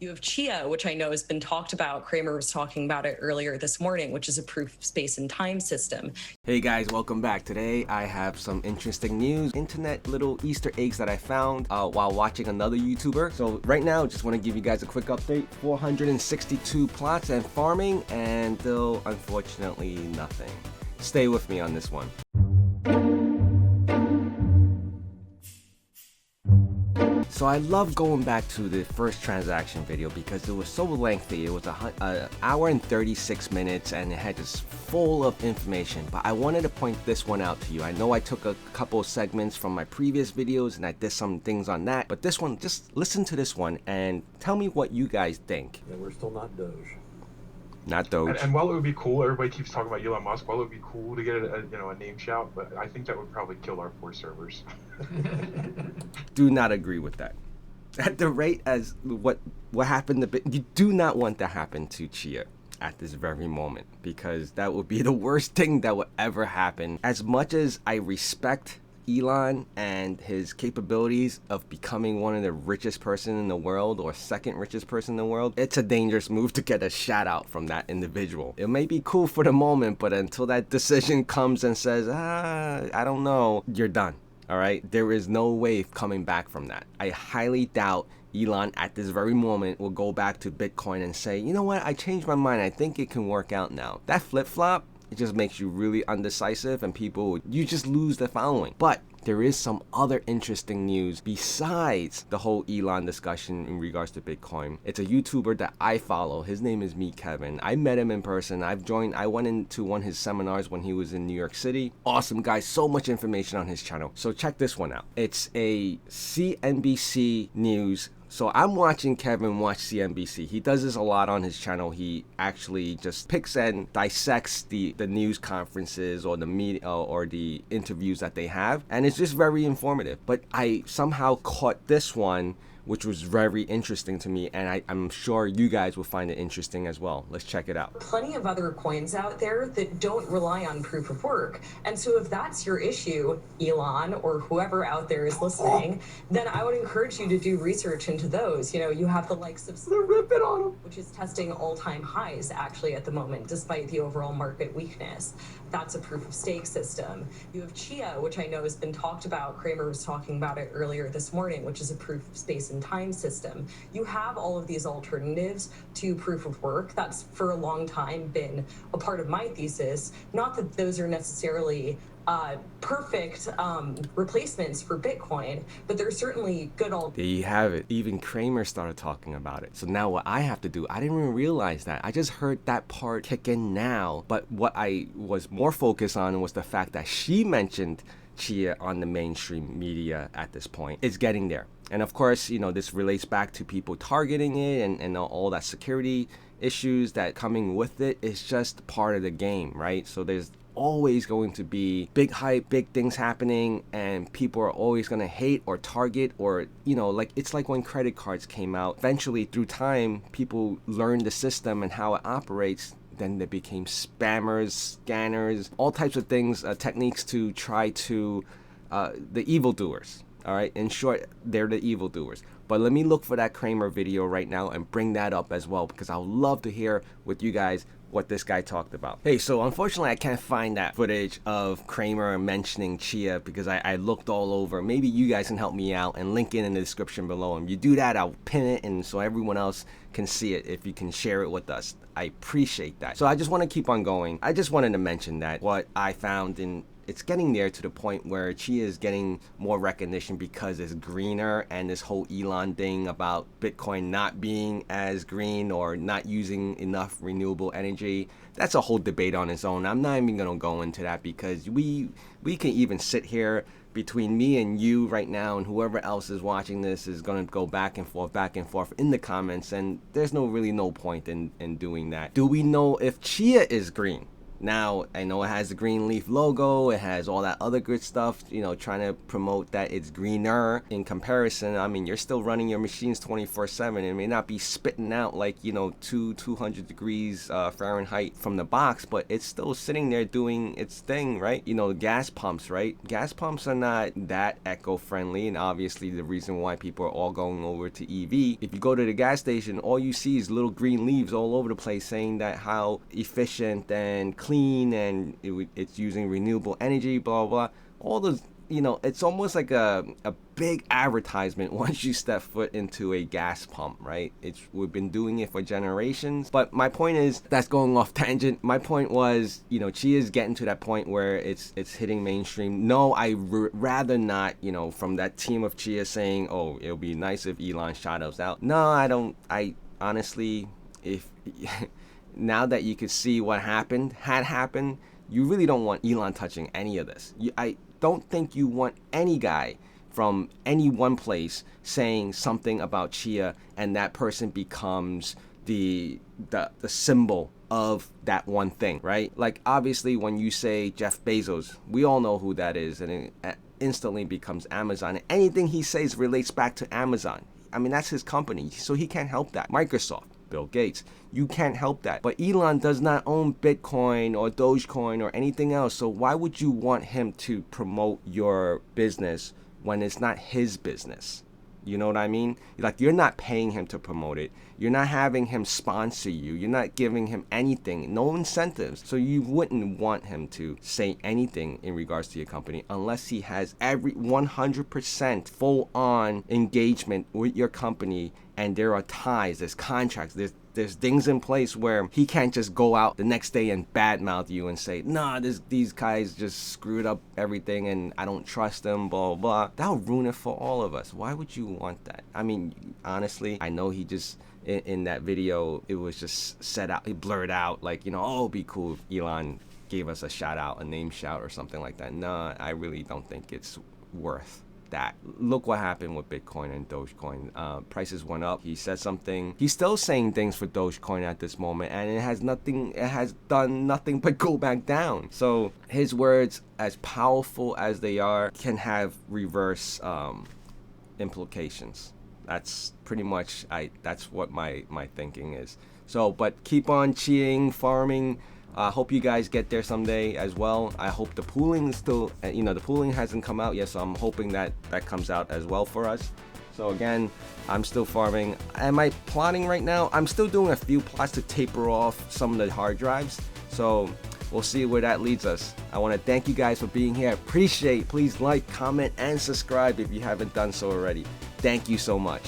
You have Chia, which I know has been talked about. Kramer was talking about it earlier this morning, which is a proof of space and time system. Hey guys, welcome back. Today I have some interesting news, internet little Easter eggs that I found while watching another YouTuber. So right now, just want to give you guys a quick update. 462 plots and farming, and still unfortunately nothing. Stay with me on this one. So I love going back to the first transaction video because it was so lengthy. It was an hour and 36 minutes and it had just full of information. But I wanted to point this one out to you. I know I took a couple of segments from my previous videos and I did some things on that. But this one, just listen to this one and tell me what you guys think. Yeah, we're still not Doge. Not Doge. And while it would be cool, everybody keeps talking about Elon Musk. While it would be cool to get a name shout, but I think that would probably kill our poor servers. Do not agree with that. At the rate as what happened you do not want that happen to Chia at this very moment, because that would be the worst thing that would ever happen. As much as I respect Elon and his capabilities of becoming one of the richest person in the world or second richest person in the world, it's a dangerous move to get a shout out from that individual. It may be cool for the moment, but until that decision comes and says, I don't know, you're done. All right, there is no way of coming back from that. I highly doubt Elon at this very moment will go back to Bitcoin and say, you know what, I changed my mind. I think it can work out now. That flip-flop, it just makes you really undecisive and you just lose the following. But there is some other interesting news besides the whole Elon discussion in regards to Bitcoin. It's a YouTuber that I follow. His name is Meet Kevin. I met him in person. I went into one of his seminars when he was in New York City. Awesome guy. So much information on his channel. So check this one out. It's a CNBC News. So I'm watching Kevin watch CNBC. He does this a lot on his channel. He actually just picks and dissects the news conferences or the media or the interviews that they have. And it's just very informative. But I somehow caught this one, which was very interesting to me, and I'm sure you guys will find it interesting as well. Let's check it out. Plenty of other coins out there that don't rely on proof of work. And so if that's your issue, Elon, or whoever out there is listening, then I would encourage you to do research into those. You know, you have the likes of Rip It On 'em, which is testing all-time highs actually at the moment, despite the overall market weakness. That's a proof of stake system. You have Chia, which I know has been talked about. Kramer was talking about it earlier this morning, which is a proof of space and time system. You have all of these alternatives to proof of work. That's for a long time been a part of my thesis. Not that those are necessarily perfect replacements for Bitcoin, but they're certainly good alternatives. There you have it. Even Kramer started talking about it. So now what I have to do, I didn't even realize that. I just heard that part kick in now. But what I was more focused on was the fact that she mentioned Chia on the mainstream media at this point. It's getting there. And of course, you know, this relates back to people targeting it and all that security issues that coming with it. It's just part of the game, right? So there's always going to be big hype, big things happening, and people are always going to hate or target, or, you know, like it's like when credit cards came out. Eventually, through time, people learned the system and how it operates. Then they became spammers, scanners, all types of things, techniques to try to the evildoers. All right, in short, they're the evildoers. But let me look for that Kramer video right now and bring that up as well, because I would love to hear with you guys what this guy talked about. Hey, so unfortunately I can't find that footage of Kramer mentioning Chia because I looked all over. Maybe you guys can help me out and link it in the description below. And if you do that, I'll pin it and so everyone else can see it. If you can share it with us, I appreciate that. So I just want to keep on going. I just wanted to mention that what I found in it's getting there to the point where Chia is getting more recognition because it's greener, and this whole Elon thing about Bitcoin not being as green or not using enough renewable energy, that's a whole debate on its own. I'm not even going to go into that because we can even sit here between me and you right now, and whoever else is watching this is going to go back and forth in the comments, and there's really no point in doing that. Do we know if Chia is green? Now, I know it has the green leaf logo, it has all that other good stuff, you know, trying to promote that it's greener in comparison. I mean, you're still running your machines 24/7. It may not be spitting out like, you know, 200 degrees Fahrenheit from the box, but it's still sitting there doing its thing, right? You know, gas pumps, right? Gas pumps are not that eco-friendly, and obviously the reason why people are all going over to EV. If you go to the gas station, all you see is little green leaves all over the place saying that how efficient and clean and it's using renewable energy, blah blah. All those, you know, it's almost like a big advertisement once you step foot into a gas pump, right? We've been doing it for generations. But my point is, that's going off tangent. My point was, you know, Chia's getting to that point where it's hitting mainstream. No, rather not, you know, from that team of Chia saying, oh, it'll be nice if Elon shot us out. No, I honestly, if now that you could see what happened, you really don't want Elon touching any of this. I don't think you want any guy from any one place saying something about Chia and that person becomes the symbol of that one thing, right? Like, obviously when you say Jeff Bezos, we all know who that is, and it instantly becomes Amazon. And anything he says relates back to Amazon. I mean, that's his company, so he can't help that. Microsoft, Bill Gates, you can't help that. But Elon does not own Bitcoin or Dogecoin or anything else, so why would you want him to promote your business when it's not his business? You know what I mean? Like, you're not paying him to promote it. You're not having him sponsor you. You're not giving him anything, no incentives. So you wouldn't want him to say anything in regards to your company unless he has every 100% full-on engagement with your company, and there are ties, there's contracts, there's things in place where he can't just go out the next day and badmouth you and say, nah, these guys just screwed up everything and I don't trust them, blah, blah. That'll ruin it for all of us. Why would you want that? I mean, honestly, I know he just, in that video, it was just set out, he blurred out, like, you know, oh, it'd be cool if Elon gave us a shout out, a name shout or something like that. No, I really don't think it's worth that. Look what happened with Bitcoin and Dogecoin. Prices went up. He said something. He's still saying things for Dogecoin at this moment, and it has done nothing but go back down. So his words, as powerful as they are, can have reverse implications. That's pretty much that's what my thinking is. So, but keep on cheating, farming. I hope you guys get there someday as well. I hope the pooling is still, you know, the pooling hasn't come out yet, so I'm hoping that comes out as well for us. So again, I'm still farming. Am I plotting right now? I'm still doing a few plots to taper off some of the hard drives. So we'll see where that leads us. I want to thank you guys for being here. Appreciate. Please like, comment, and subscribe if you haven't done so already. Thank you so much.